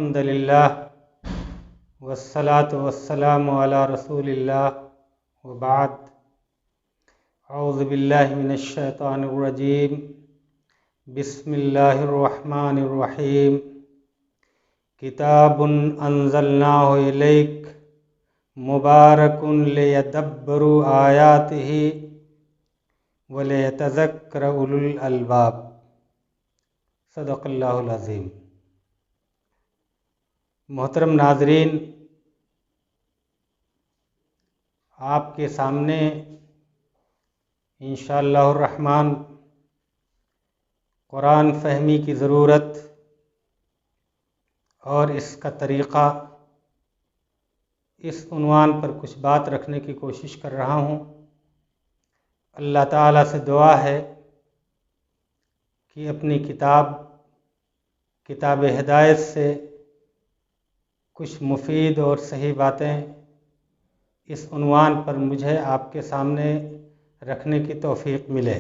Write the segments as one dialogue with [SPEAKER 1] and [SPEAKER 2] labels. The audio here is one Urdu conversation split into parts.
[SPEAKER 1] الحمد للہ والصلاة والسلام علی رسول اللہ وبعد اعوذ باللہ من الشیطان الرجیم بسم اللہ الرحمن الرحیم کتاب انزلناہ الیک مبارک لیدبروا آیاتہ ولیتذکر اولو الالباب صدق اللہ العظیم۔ محترم ناظرین، آپ کے سامنے انشاءاللہ الرحمن قرآن فہمی کی ضرورت اور اس کا طریقہ، اس عنوان پر کچھ بات رکھنے کی کوشش کر رہا ہوں۔ اللہ تعالیٰ سے دعا ہے کہ اپنی کتاب ہدایت سے کچھ مفید اور صحیح باتیں اس عنوان پر مجھے آپ کے سامنے رکھنے کی توفیق ملے۔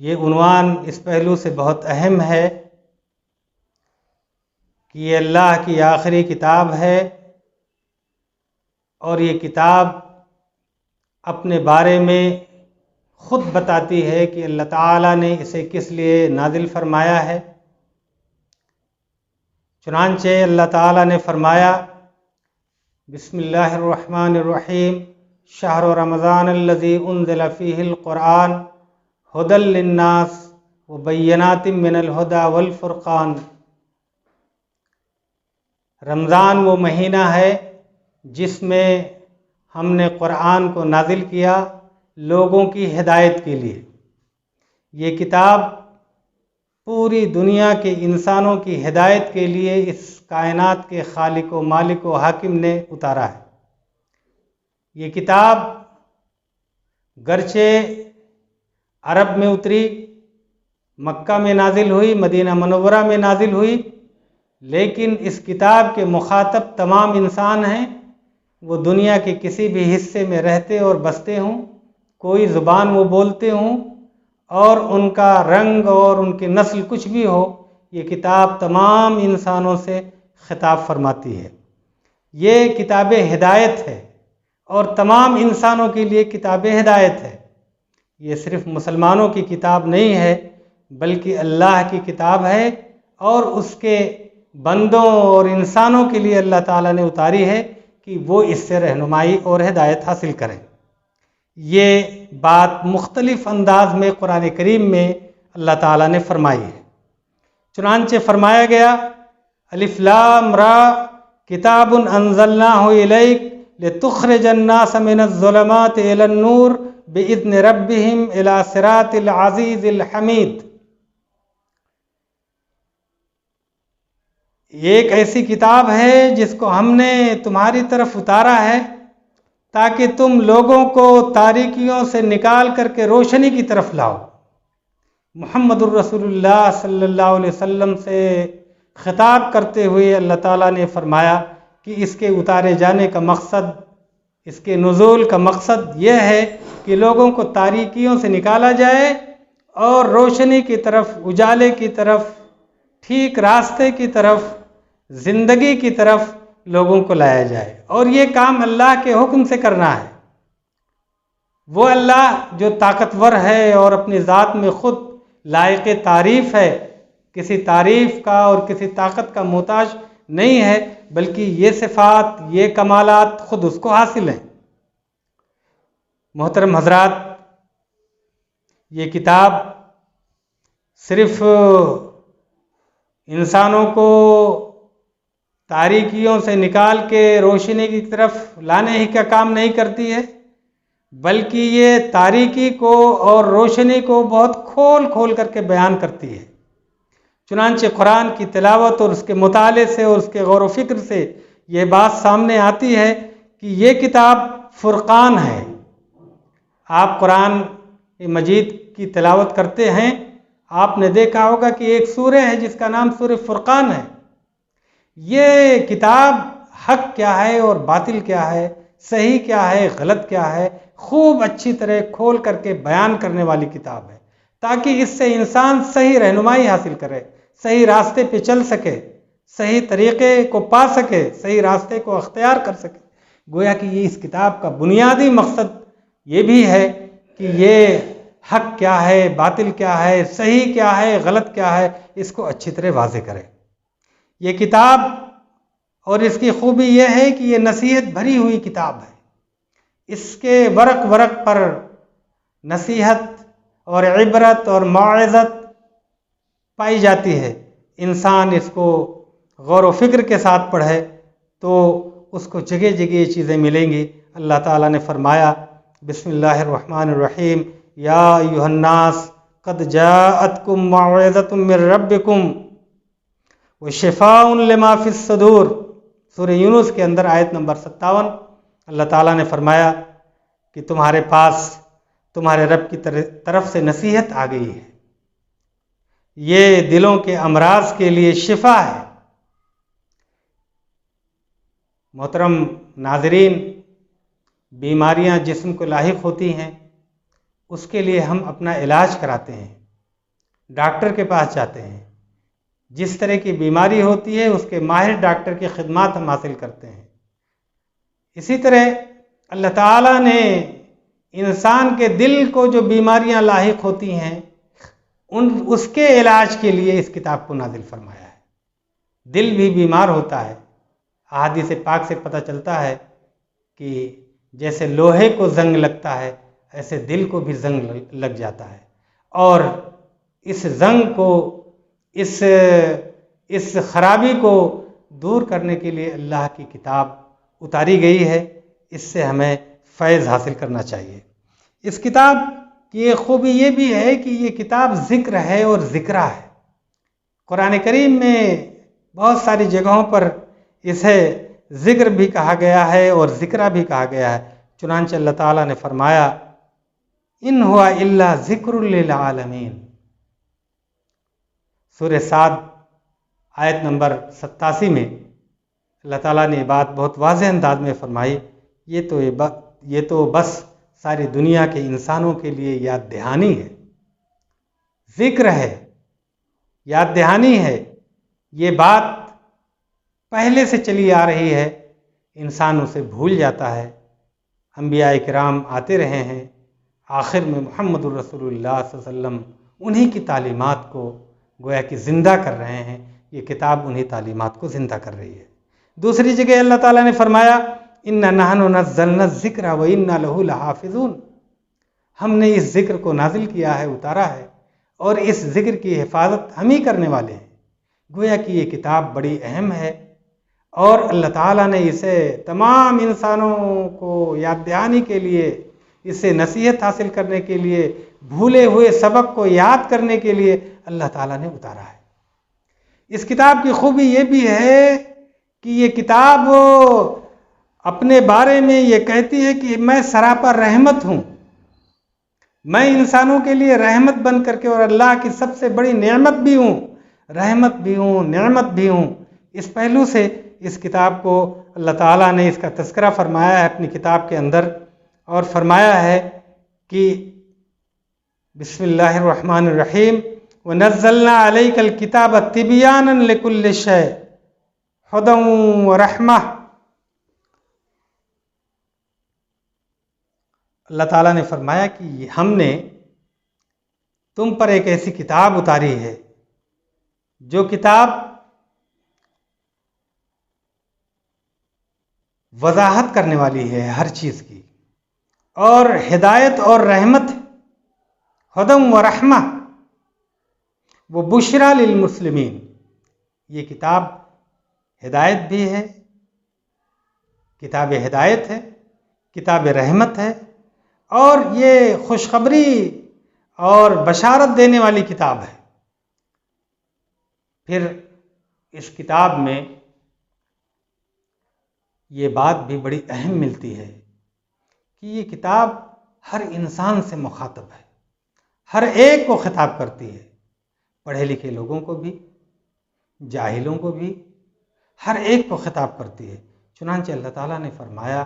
[SPEAKER 1] یہ عنوان اس پہلو سے بہت اہم ہے کہ یہ اللہ کی آخری کتاب ہے اور یہ کتاب اپنے بارے میں خود بتاتی ہے کہ اللہ تعالیٰ نے اسے کس لیے نازل فرمایا ہے۔ چنانچہ اللہ تعالیٰ نے فرمایا بسم اللہ الرحمن الرحیم شہر رمضان الذی انزل فیہ القرآن ھدی للناس وبینات من الھدی والفرقان۔ رمضان وہ مہینہ ہے جس میں ہم نے قرآن کو نازل کیا لوگوں کی ہدایت کے لیے۔ یہ کتاب پوری دنیا کے انسانوں کی ہدایت کے لیے اس کائنات کے خالق و مالک و حاکم نے اتارا ہے۔ یہ کتاب گرچہ عرب میں اتری، مکہ میں نازل ہوئی، مدینہ منورہ میں نازل ہوئی، لیکن اس کتاب کے مخاطب تمام انسان ہیں، وہ دنیا کے کسی بھی حصے میں رہتے اور بستے ہوں، کوئی زبان وہ بولتے ہوں، اور ان کا رنگ اور ان کی نسل کچھ بھی ہو، یہ کتاب تمام انسانوں سے خطاب فرماتی ہے۔ یہ کتاب ہدایت ہے اور تمام انسانوں کے لیے کتاب ہدایت ہے۔ یہ صرف مسلمانوں کی کتاب نہیں ہے بلکہ اللہ کی کتاب ہے، اور اس کے بندوں اور انسانوں کے لیے اللہ تعالیٰ نے اتاری ہے کہ وہ اس سے رہنمائی اور ہدایت حاصل کریں۔ یہ بات مختلف انداز میں قرآن کریم میں اللہ تعالیٰ نے فرمائی ہے۔ چنانچہ فرمایا گیا الف لام را کتاب انزلناہ الیک لتخرج الناس من الظلمات الی النور باذن ربہم الی صراط العزیز الحمید۔ یہ ایک ایسی کتاب ہے جس کو ہم نے تمہاری طرف اتارا ہے تاکہ تم لوگوں کو تاریکیوں سے نکال کر کے روشنی کی طرف لاؤ۔ محمد الرسول اللہ صلی اللہ علیہ وسلم سے خطاب کرتے ہوئے اللہ تعالیٰ نے فرمایا کہ اس کے اتارے جانے کا مقصد، اس کے نزول کا مقصد یہ ہے کہ لوگوں کو تاریکیوں سے نکالا جائے اور روشنی کی طرف، اجالے کی طرف، ٹھیک راستے کی طرف، زندگی کی طرف لوگوں کو لایا جائے، اور یہ کام اللہ کے حکم سے کرنا ہے۔ وہ اللہ جو طاقتور ہے اور اپنی ذات میں خود لائق تعریف ہے، کسی تعریف کا اور کسی طاقت کا محتاج نہیں ہے، بلکہ یہ صفات، یہ کمالات خود اس کو حاصل ہیں۔ محترم حضرات، یہ کتاب صرف انسانوں کو تاریکیوں سے نکال کے روشنی کی طرف لانے ہی کا کام نہیں کرتی ہے، بلکہ یہ تاریکی کو اور روشنی کو بہت کھول کھول کر کے بیان کرتی ہے۔ چنانچہ قرآن کی تلاوت اور اس کے مطالعے سے اور اس کے غور و فکر سے یہ بات سامنے آتی ہے کہ یہ کتاب فرقان ہے۔ آپ قرآن مجید کی تلاوت کرتے ہیں، آپ نے دیکھا ہوگا کہ ایک سورہ ہے جس کا نام سورہ فرقان ہے۔ یہ کتاب حق کیا ہے اور باطل کیا ہے، صحیح کیا ہے، غلط کیا ہے، خوب اچھی طرح کھول کر کے بیان کرنے والی کتاب ہے، تاکہ اس سے انسان صحیح رہنمائی حاصل کرے، صحیح راستے پہ چل سکے، صحیح طریقے کو پا سکے، صحیح راستے کو اختیار کر سکے۔ گویا کہ یہ اس کتاب کا بنیادی مقصد یہ بھی ہے کہ یہ حق کیا ہے، باطل کیا ہے، صحیح کیا ہے، غلط کیا ہے، اس کو اچھی طرح واضح کرے۔ یہ کتاب اور اس کی خوبی یہ ہے کہ یہ نصیحت بھری ہوئی کتاب ہے۔ اس کے ورق ورق پر نصیحت اور عبرت اور موعظت پائی جاتی ہے۔ انسان اس کو غور و فکر کے ساتھ پڑھے تو اس کو جگہ جگہ یہ چیزیں ملیں گی۔ اللہ تعالیٰ نے فرمایا بسم اللہ الرحمن الرحیم یا ایھا الناس قد جاءتکم موعظۃ من ربکم وشفاء لما فی الصدور، سورہ یونس کے اندر آیت نمبر 57۔ اللہ تعالیٰ نے فرمایا کہ تمہارے پاس تمہارے رب کی طرف سے نصیحت آ گئی ہے، یہ دلوں کے امراض کے لیے شفا ہے۔ محترم ناظرین، بیماریاں جسم کو لاحق ہوتی ہیں، اس کے لیے ہم اپنا علاج کراتے ہیں، ڈاکٹر کے پاس جاتے ہیں۔ جس طرح کی بیماری ہوتی ہے اس کے ماہر ڈاکٹر کی خدمات ہم حاصل کرتے ہیں۔ اسی طرح اللہ تعالیٰ نے انسان کے دل کو جو بیماریاں لاحق ہوتی ہیں اس کے علاج کے لیے اس کتاب کو نازل فرمایا ہے۔ دل بھی بیمار ہوتا ہے، احادیث پاک سے پتہ چلتا ہے کہ جیسے لوہے کو زنگ لگتا ہے ایسے دل کو بھی زنگ لگ جاتا ہے، اور اس زنگ کو اس خرابی کو دور کرنے کے لیے اللہ کی کتاب اتاری گئی ہے۔ اس سے ہمیں فیض حاصل کرنا چاہیے۔ اس کتاب کی ایک خوبی یہ بھی ہے کہ یہ کتاب ذکر ہے اور ذکرہ ہے۔ قرآن کریم میں بہت ساری جگہوں پر اسے ذکر بھی کہا گیا ہے اور ذکرہ بھی کہا گیا ہے۔ چنانچہ اللہ تعالیٰ نے فرمایا ان ہوا الا ذکر للعالمین، سورہ صاد آیت نمبر 87 میں اللہ تعالیٰ نے یہ بات بہت واضح انداز میں فرمائی، یہ تو بس ساری دنیا کے انسانوں کے لیے یاد دہانی ہے، ذکر ہے، یاد دہانی ہے۔ یہ بات پہلے سے چلی آ رہی ہے، انسان اسے بھول جاتا ہے۔ انبیاء کرام آتے رہے ہیں، آخر میں محمد الرسول اللہ صلی اللہ علیہ وسلم انہی کی تعلیمات کو گویا کہ زندہ کر رہے ہیں۔ یہ کتاب انہی تعلیمات کو زندہ کر رہی ہے۔ دوسری جگہ اللہ تعالیٰ نے فرمایا اِنَّا نَحْنُ نَزَّلْنَا الذِّكْرَ وَإِنَّا لَهُ لَحَافِظُونَ، ہم نے اس ذکر کو نازل کیا ہے، اتارا ہے، اور اس ذکر کی حفاظت ہم ہی کرنے والے ہیں۔ گویا کہ یہ کتاب بڑی اہم ہے، اور اللہ تعالیٰ نے اسے تمام انسانوں کو یاد دہانی کے لیے، اسے نصیحت حاصل کرنے کے لیے، بھولے ہوئے سبق کو یاد کرنے کے لیے اللہ تعالیٰ نے اتارا ہے۔ اس کتاب کی خوبی یہ بھی ہے کہ یہ کتاب اپنے بارے میں یہ کہتی ہے کہ میں سراپا رحمت ہوں، میں انسانوں کے لیے رحمت بن کر کے، اور اللہ کی سب سے بڑی نعمت بھی ہوں، رحمت بھی ہوں، نعمت بھی ہوں۔ اس پہلو سے اس کتاب کو اللہ تعالیٰ نے اس کا تذکرہ فرمایا ہے اپنی کتاب کے اندر، اور فرمایا ہے کہ بسم اللہ الرحمن الرحیم وَنَزَّلْنَا عَلَيْكَ الْكِتَابَ تِبْيَانًا لِكُلِّ شَيْءٍ هُدًى وَرَحْمَةً۔ اللہ تعالیٰ نے فرمایا کہ ہم نے تم پر ایک ایسی کتاب اتاری ہے جو کتاب وضاحت کرنے والی ہے ہر چیز کی، اور ہدایت اور رحمت، ہدم و رحمہ وہ بشرا للمسلمین۔ یہ کتاب ہدایت بھی ہے، کتاب ہدایت ہے، کتاب رحمت ہے، اور یہ خوشخبری اور بشارت دینے والی کتاب ہے۔ پھر اس کتاب میں یہ بات بھی بڑی اہم ملتی ہے کہ یہ کتاب ہر انسان سے مخاطب ہے، ہر ایک کو خطاب کرتی ہے، پڑھے لکھے لوگوں کو بھی، جاہلوں کو بھی، ہر ایک کو خطاب کرتی ہے۔ چنانچہ اللہ تعالیٰ نے فرمایا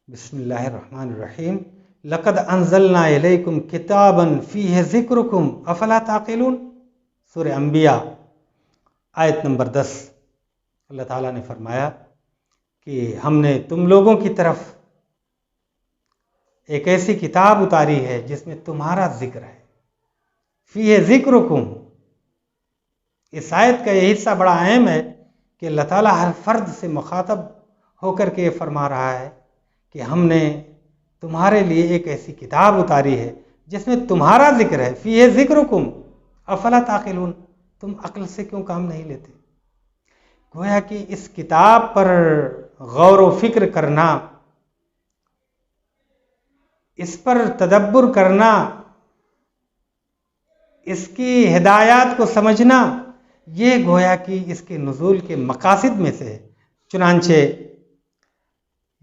[SPEAKER 1] بسم اللہ الرحمن الرحیم لقد انزلنا الیکم کتابا فیہ ذکرکم افلا تعقلون، سورہ انبیاء آیت نمبر 10 اللہ تعالیٰ نے فرمایا کہ ہم نے تم لوگوں کی طرف ایک ایسی کتاب اتاری ہے جس میں تمہارا ذکر ہے، فیہ ذکرکم۔ اس آیت کا یہ حصہ بڑا اہم ہے کہ اللہ تعالیٰ ہر فرد سے مخاطب ہو کر کے یہ فرما رہا ہے کہ ہم نے تمہارے لیے ایک ایسی کتاب اتاری ہے جس میں تمہارا ذکر ہے، فیہ ذکرکم افلا تعقلون، تم عقل سے کیوں کام نہیں لیتے؟ گویا کہ اس کتاب پر غور و فکر کرنا، اس پر تدبر کرنا، اس کی ہدایات کو سمجھنا، یہ گویا کہ اس کے نزول کے مقاصد میں سے ہے۔ چنانچہ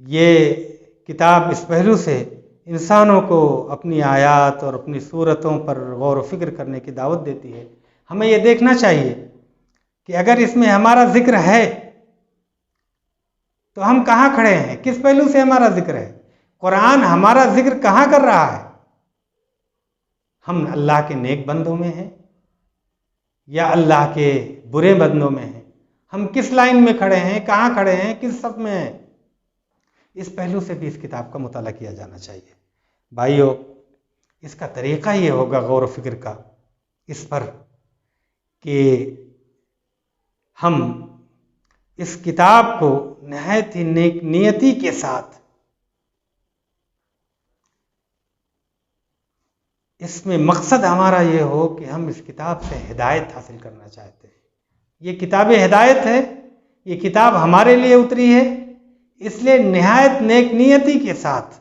[SPEAKER 1] یہ کتاب اس پہلو سے انسانوں کو اپنی آیات اور اپنی صورتوں پر غور و فکر کرنے کی دعوت دیتی ہے۔ ہمیں یہ دیکھنا چاہیے کہ اگر اس میں ہمارا ذکر ہے تو ہم کہاں کھڑے ہیں، کس پہلو سے ہمارا ذکر ہے؟ قرآن ہمارا ذکر کہاں کر رہا ہے؟ ہم اللہ کے نیک بندوں میں ہیں یا اللہ کے برے بندوں میں ہیں؟ ہم کس لائن میں کھڑے ہیں، کہاں کھڑے ہیں، کس صف میں ہیں؟ اس پہلو سے بھی اس کتاب کا مطالعہ کیا جانا چاہیے۔ بھائیو، اس کا طریقہ یہ ہوگا غور و فکر کا اس پر کہ ہم اس کتاب کو نہایت ہی نیک نیتی کے ساتھ، اس میں مقصد ہمارا یہ ہو کہ ہم اس کتاب سے ہدایت حاصل کرنا چاہتے ہیں۔ یہ کتاب ہدایت ہے، یہ کتاب ہمارے لیے اتری ہے، اس لیے نہایت نیک نیتی کے ساتھ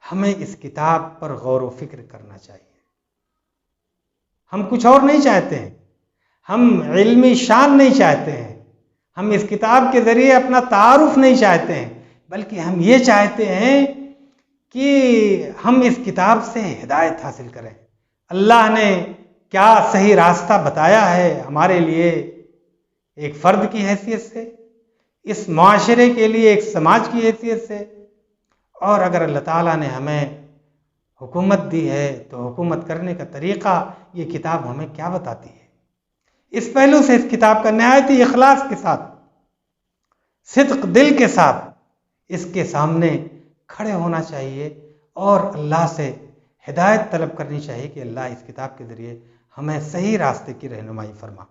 [SPEAKER 1] ہمیں اس کتاب پر غور و فکر کرنا چاہیے۔ ہم کچھ اور نہیں چاہتے ہیں، ہم علمی شان نہیں چاہتے ہیں، ہم اس کتاب کے ذریعے اپنا تعارف نہیں چاہتے ہیں، بلکہ ہم یہ چاہتے ہیں کہ ہم اس کتاب سے ہدایت حاصل کریں۔ اللہ نے کیا صحیح راستہ بتایا ہے ہمارے لیے ایک فرد کی حیثیت سے، اس معاشرے کے لیے ایک سماج کی حیثیت سے، اور اگر اللہ تعالیٰ نے ہمیں حکومت دی ہے تو حکومت کرنے کا طریقہ یہ کتاب ہمیں کیا بتاتی ہے۔ اس پہلو سے اس کتاب کا نہایت ہی اخلاص کے ساتھ، صدق دل کے ساتھ اس کے سامنے کھڑے ہونا چاہیے اور اللہ سے ہدایت طلب کرنی چاہیے کہ اللہ اس کتاب کے ذریعے ہمیں صحیح راستے کی رہنمائی فرما۔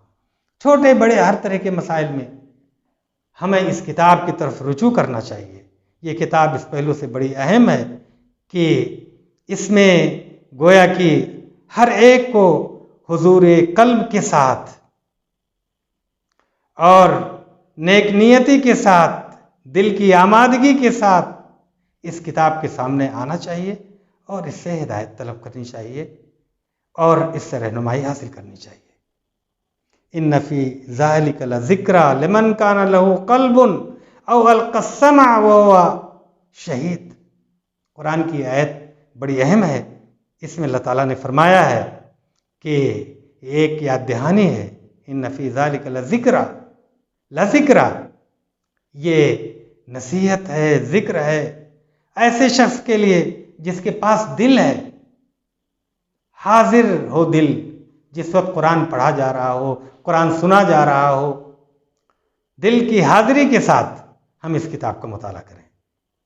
[SPEAKER 1] چھوٹے بڑے ہر طرح کے مسائل میں ہمیں اس کتاب کی طرف رجوع کرنا چاہیے۔ یہ کتاب اس پہلو سے بڑی اہم ہے کہ اس میں گویا کہ ہر ایک کو حضور قلب کے ساتھ اور نیک نیتی کے ساتھ، دل کی آمادگی کے ساتھ اس کتاب کے سامنے آنا چاہیے اور اس سے ہدایت طلب کرنی چاہیے اور اس سے رہنمائی حاصل کرنی چاہیے۔ ان فی ذلک لذکری لمن کان لہ قلب او القی السمع وہو شہید۔ قرآن کی آیت بڑی اہم ہے، اس میں اللہ تعالیٰ نے فرمایا ہے کہ ایک یاد دہانی ہے، ان فی ذلک لذکری، یہ نصیحت ہے، ذکر ہے ایسے شخص کے لیے جس کے پاس دل ہے، حاضر ہو دل، جس وقت قرآن پڑھا جا رہا ہو، قرآن سنا جا رہا ہو، دل کی حاضری کے ساتھ ہم اس کتاب کا مطالعہ کریں۔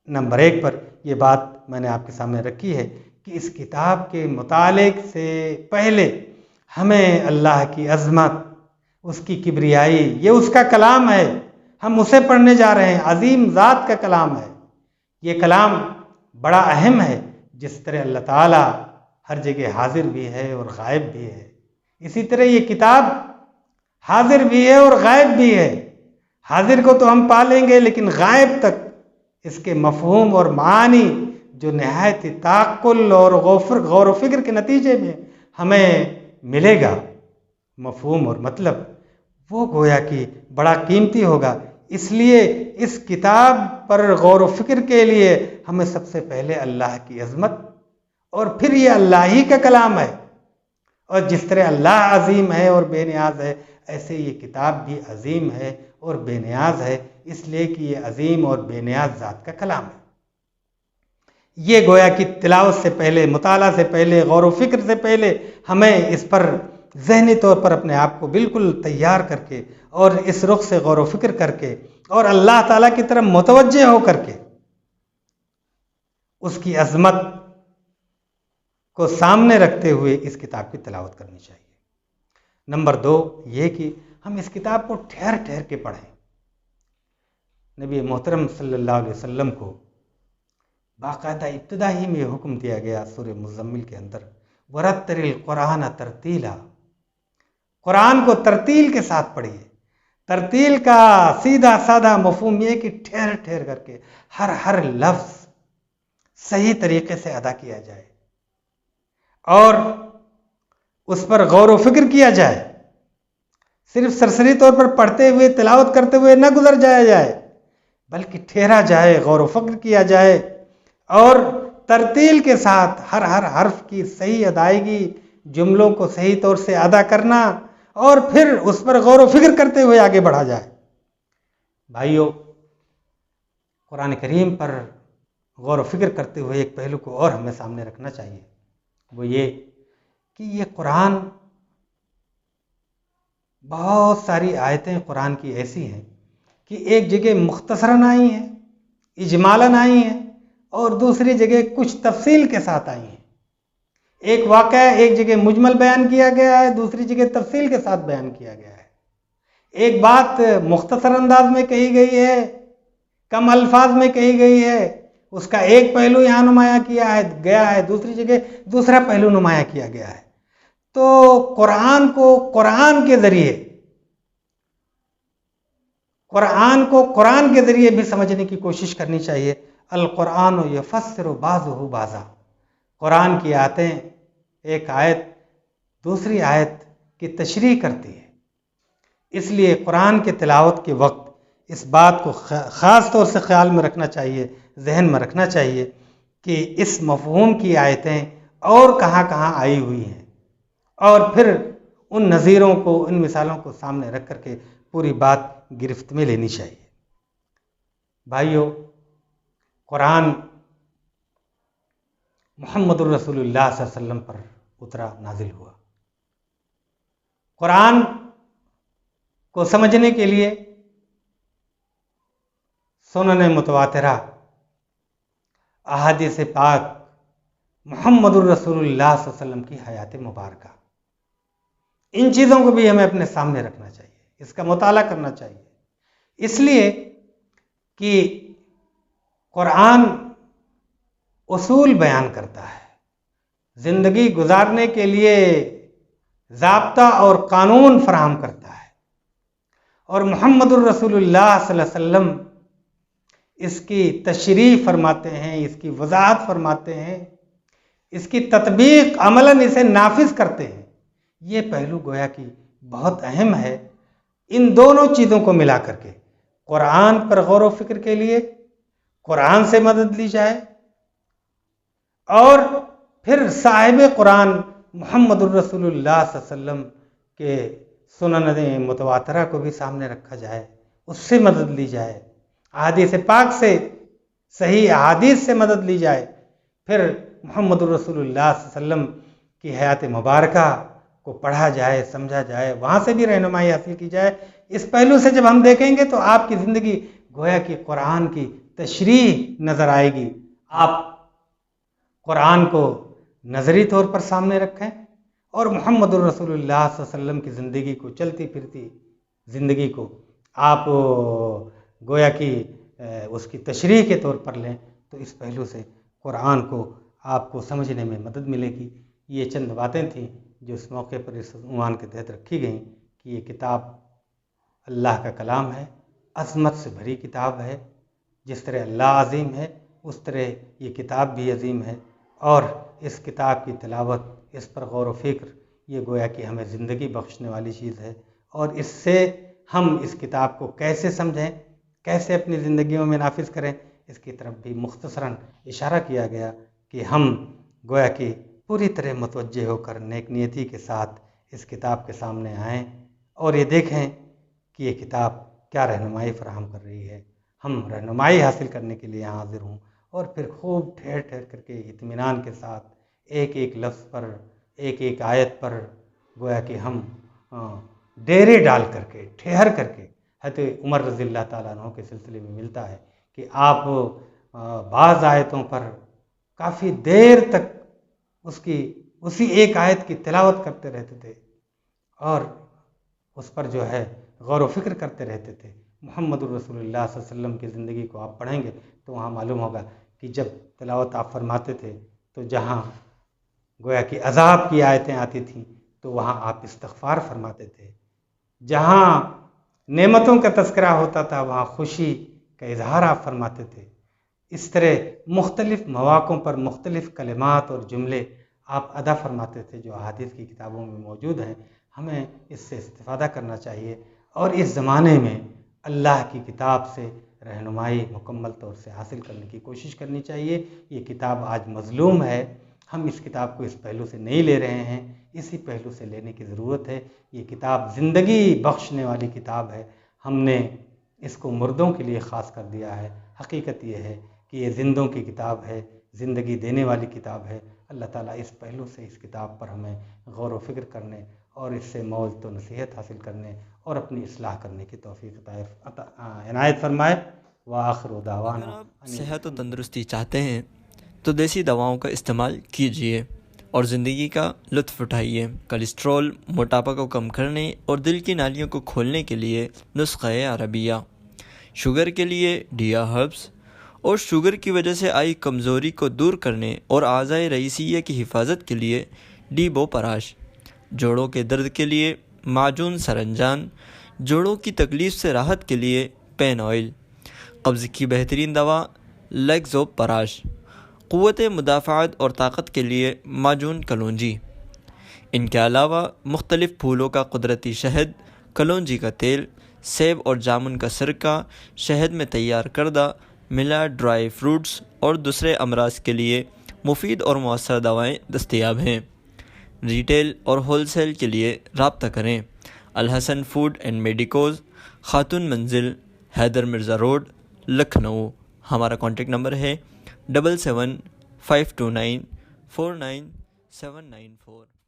[SPEAKER 1] نمبر 1 پر یہ بات میں نے آپ کے سامنے رکھی ہے کہ اس کتاب کے مطالعے سے پہلے ہمیں اللہ کی عظمت، اس کی کبریائی، یہ اس کا کلام ہے، ہم اسے پڑھنے جا رہے ہیں، عظیم ذات کا کلام ہے۔ یہ کلام بڑا اہم ہے، جس طرح اللہ تعالیٰ ہر جگہ حاضر بھی ہے اور غائب بھی ہے، اسی طرح یہ کتاب حاضر بھی ہے اور غائب بھی ہے۔ حاضر کو تو ہم پالیں گے، لیکن غائب تک اس کے مفہوم اور معانی جو نہایت تعقل اور غور و فکر کے نتیجے میں ہمیں ملے گا، مفہوم اور مطلب، وہ گویا کہ بڑا قیمتی ہوگا۔ اس لیے اس کتاب پر غور و فکر کے لیے ہمیں سب سے پہلے اللہ کی عظمت، اور پھر یہ اللہ ہی کا کلام ہے، اور جس طرح اللہ عظیم ہے اور بے نیاز ہے، ایسے یہ کتاب بھی عظیم ہے اور بے نیاز ہے، اس لیے کہ یہ عظیم اور بے نیاز ذات کا کلام ہے۔ یہ گویا کہ تلاوت سے پہلے، مطالعہ سے پہلے، غور و فکر سے پہلے ہمیں اس پر ذہنی طور پر اپنے آپ کو بالکل تیار کر کے اور اس رخ سے غور و فکر کر کے اور اللہ تعالیٰ کی طرف متوجہ ہو کر کے اس کی عظمت کو سامنے رکھتے ہوئے اس کتاب کی تلاوت کرنی چاہیے۔ نمبر 2 یہ کہ ہم اس کتاب کو ٹھہر ٹھہر کے پڑھیں۔ نبی محترم صلی اللہ علیہ وسلم کو باقاعدہ ابتدا ہی میں حکم دیا گیا سورہ مزمل کے اندر، وَرَتِّلِ الْقُرْآنَ تَرْتِیلًا، قرآن کو ترتیل کے ساتھ پڑھیے۔ ترتیل کا سیدھا سادہ مفہوم یہ کہ ٹھہر ٹھہر کر کے ہر لفظ صحیح طریقے سے ادا کیا جائے اور اس پر غور و فکر کیا جائے، صرف سرسری طور پر پڑھتے ہوئے تلاوت کرتے ہوئے نہ گزر جایا جائے، بلکہ ٹھہرا جائے، غور و فکر کیا جائے اور ترتیل کے ساتھ ہر حرف کی صحیح ادائیگی، جملوں کو صحیح طور سے ادا کرنا اور پھر اس پر غور و فکر کرتے ہوئے آگے بڑھا جائے۔ بھائیو، قرآن کریم پر غور و فکر کرتے ہوئے ایک پہلو کو اور ہمیں سامنے رکھنا چاہیے، وہ یہ کہ یہ قرآن، بہت ساری آیتیں قرآن کی ایسی ہیں کہ ایک جگہ مختصراً آئی ہیں، اجمالاً آئی ہیں اور دوسری جگہ کچھ تفصیل کے ساتھ آئی ہیں۔ ایک واقعہ ایک جگہ مجمل بیان کیا گیا ہے، دوسری جگہ تفصیل کے ساتھ بیان کیا گیا ہے۔ ایک بات مختصر انداز میں کہی گئی ہے، کم الفاظ میں کہی گئی ہے، اس کا ایک پہلو یہاں نمایاں کیا ہے گیا ہے، دوسری جگہ دوسرا پہلو نمایاں کیا گیا ہے۔ تو قرآن کو قرآن کے ذریعے بھی سمجھنے کی کوشش کرنی چاہیے۔ القرآن یفسر بعضہ بعضا، قرآن کی آیتیں ایک آیت دوسری آیت کی تشریح کرتی ہے۔ اس لیے قرآن کے تلاوت کے وقت اس بات کو خاص طور سے خیال میں رکھنا چاہیے، ذہن میں رکھنا چاہیے کہ اس مفہوم کی آیتیں اور کہاں کہاں آئی ہوئی ہیں، اور پھر ان نظیروں کو، ان مثالوں کو سامنے رکھ کر کے پوری بات گرفت میں لینی چاہیے۔ بھائیو، قرآن محمد الرسول اللہ صلی اللہ علیہ وسلم پر اترا، نازل ہوا۔ قرآن کو سمجھنے کے لیے سنن متواترہ، احادیث پاک، محمد الرسول اللہ صلی اللہ علیہ وسلم کی حیات مبارکہ، ان چیزوں کو بھی ہمیں اپنے سامنے رکھنا چاہیے، اس کا مطالعہ کرنا چاہیے، اس لیے کہ قرآن اصول بیان کرتا ہے، زندگی گزارنے کے لیے ضابطہ اور قانون فراہم کرتا ہے، اور محمد الرسول اللہ صلی اللہ علیہ وسلم اس کی تشریح فرماتے ہیں، اس کی وضاحت فرماتے ہیں، اس کی تطبیق عملاً اسے نافذ کرتے ہیں۔ یہ پہلو گویا کہ بہت اہم ہے۔ ان دونوں چیزوں کو ملا کر کے قرآن پر غور و فکر کے لیے قرآن سے مدد لی جائے، اور پھر صاحب قرآن محمد الرسول اللہ صلی اللہ علیہ وسلم کے سنن متواترہ کو بھی سامنے رکھا جائے، اس سے مدد لی جائے، احادیث پاک سے، صحیح احادیث سے مدد لی جائے، پھر محمد الرسول اللہ صلی اللہ علیہ وسلم کی حیات مبارکہ کو پڑھا جائے، سمجھا جائے، وہاں سے بھی رہنمائی حاصل کی جائے۔ اس پہلو سے جب ہم دیکھیں گے تو آپ کی زندگی گویا کہ قرآن کی تشریح نظر آئے گی۔ آپ قرآن کو نظری طور پر سامنے رکھیں اور محمد الرسول اللہ صلی اللہ علیہ وسلم کی زندگی کو، چلتی پھرتی زندگی کو آپ گویا کہ اس کی تشریح کے طور پر لیں، تو اس پہلو سے قرآن کو آپ کو سمجھنے میں مدد ملے گی۔ یہ چند باتیں تھیں جو اس موقع پر اس عنوان کے تحت رکھی گئیں کہ یہ کتاب اللہ کا کلام ہے، عظمت سے بھری کتاب ہے۔ جس طرح اللہ عظیم ہے، اس طرح یہ کتاب بھی عظیم ہے، اور اس کتاب کی تلاوت، اس پر غور و فکر، یہ گویا کہ ہمیں زندگی بخشنے والی چیز ہے، اور اس سے ہم اس کتاب کو کیسے سمجھیں، کیسے اپنی زندگیوں میں نافذ کریں، اس کی طرف بھی مختصراً اشارہ کیا گیا کہ ہم گویا کہ پوری طرح متوجہ ہو کر نیک نیتی کے ساتھ اس کتاب کے سامنے آئیں اور یہ دیکھیں کہ یہ کتاب کیا رہنمائی فراہم کر رہی ہے۔ ہم رہنمائی حاصل کرنے کے لیے حاضر ہوں، اور پھر خوب ٹھہر ٹھہر کر کے اطمینان کے ساتھ ایک ایک لفظ پر، ایک ایک آیت پر گویا کہ ہم ڈیرے ڈال کر کے ٹھہر کر کے حضرت عمر رضی اللہ تعالیٰ عنہ کے سلسلے میں ملتا ہے کہ آپ بعض آیتوں پر کافی دیر تک اسی ایک آیت کی تلاوت کرتے رہتے تھے اور اس پر جو ہے غور و فکر کرتے رہتے تھے۔ محمد الرسول اللہ صلی اللہ علیہ وسلم کی زندگی کو آپ پڑھیں گے تو وہاں معلوم ہوگا کہ جب تلاوت آپ فرماتے تھے تو جہاں گویا کہ عذاب کی آیتیں آتی تھیں تو وہاں آپ استغفار فرماتے تھے، جہاں نعمتوں کا تذکرہ ہوتا تھا وہاں خوشی کا اظہار آپ فرماتے تھے۔ اس طرح مختلف مواقعوں پر مختلف کلمات اور جملے آپ ادا فرماتے تھے جو احادیث کی کتابوں میں موجود ہیں۔ ہمیں اس سے استفادہ کرنا چاہیے اور اس زمانے میں اللہ کی کتاب سے رہنمائی مکمل طور سے حاصل کرنے کی کوشش کرنی چاہیے۔ یہ کتاب آج مظلوم ہے، ہم اس کتاب کو اس پہلو سے نہیں لے رہے ہیں، اسی پہلو سے لینے کی ضرورت ہے۔ یہ کتاب زندگی بخشنے والی کتاب ہے، ہم نے اس کو مردوں کے لیے خاص کر دیا ہے۔ حقیقت یہ ہے کہ یہ زندوں کی کتاب ہے، زندگی دینے والی کتاب ہے۔ اللہ تعالیٰ اس پہلو سے اس کتاب پر ہمیں غور و فکر کرنے اور اس سے موعظت و نصیحت حاصل کرنے اور اپنی اصلاح کرنے کی توفیق عنایت فرمائے۔ وآخر دعوانا
[SPEAKER 2] اگر آپ صحت و تندرستی چاہتے ہیں تو دیسی دواؤں کا استعمال کیجیے اور زندگی کا لطف اٹھائیے۔ کولیسٹرول، موٹاپا کو کم کرنے اور دل کی نالیوں کو کھولنے کے لیے نسخہ عربیہ، شوگر کے لیے ڈیا ہربس اور شوگر کی وجہ سے آئی کمزوری کو دور کرنے اور اعضائے رئیسیہ کی حفاظت کے لیے ڈیبو پراش، جوڑوں کے درد کے لیے معجون سرنجان، جوڑوں کی تکلیف سے راحت کے لیے پین آئل، قبض کی بہترین دوا لیگزو پراش، قوت مدافعت اور طاقت کے لیے معجون کلونجی۔ ان کے علاوہ مختلف پھولوں کا قدرتی شہد، کلونجی کا تیل، سیب اور جامن کا سرکہ، شہد میں تیار کردہ ملا ڈرائی فروٹس اور دوسرے امراض کے لیے مفید اور مؤثر دوائیں دستیاب ہیں۔ ریٹیل اور ہول سیل کے لیے رابطہ کریں۔ الحسن فوڈ اینڈ میڈیکوز، خاتون منزل، حیدر مرزا روڈ، لکھنؤ۔ ہمارا کانٹیکٹ نمبر ہے 7752949794۔